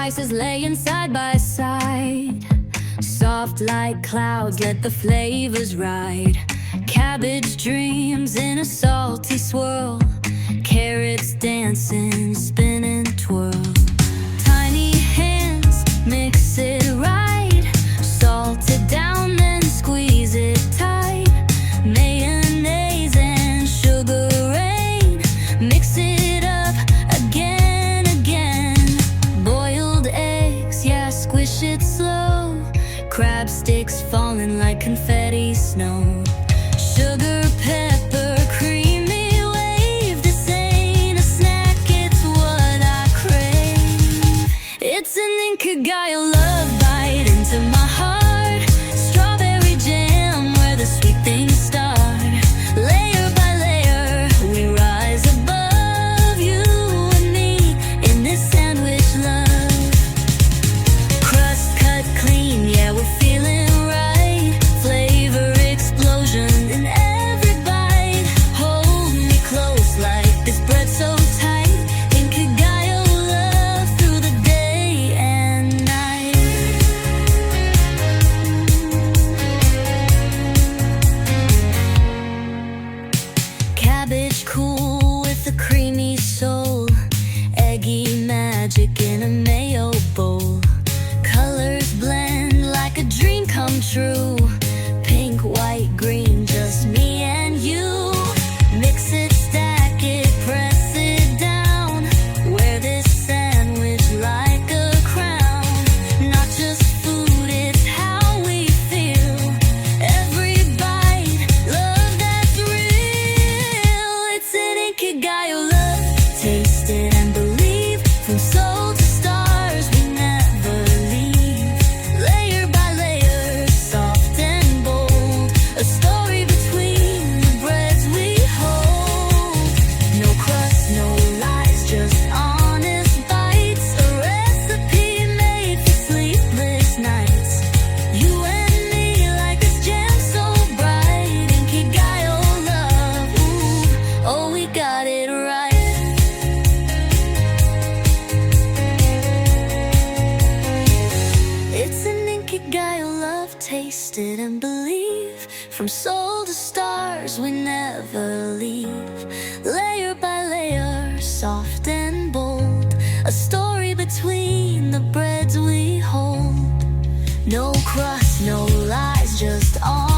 spices laying side by side. Soft like clouds, let the flavors ride. Cabbage dreams in a salty swirl. Carrots dancing, spinning, twirl. Tiny hands mix it right. Salt it down, then squeeze it tight. Mayonnaise and sugar rain. Mix it up again, again. Boiled eggs, yeah, squish it slow. Crab sticks falling like confetti snow. Sugar, pepper, creamy wave. This ain't a snack, it's what I crave. It's an Inkigayo love bite into my heart. Strawberry jam where the sweet things start. Layer by layer, we rise above. You and me in this sandwich love. Crust cut clean, yeah, we're feeling right. Flavor explosion in every bite. Hold me close like this bread so tight. Inkigayo love through the day and night. Cabbage cool with a creamy soul. Eggy magic in a mayo bowl. Colors blend like a dream come true. Pink, white, green, just me and you. Mix it, stack it, press it down. Wear this sandwich like a crown. Not just food, it's how we feel. Every bite, love that's real. It's an Inkigayo love. Taste it and believe. From soul to stars, we never leave. Layer by layer, soft and bold. A story between the breads we hold. No crust, no lies, just honest bites. A recipe made for sleepless nights. You and me like this jam so bright. Inkigayo love, ooh, oh, we got it right. It's an Inkigayo love, taste it and believe. From soul to stars, we never leave. Layer by layer, soft and bold. A story between the breads we hold. No crust, no lies, just all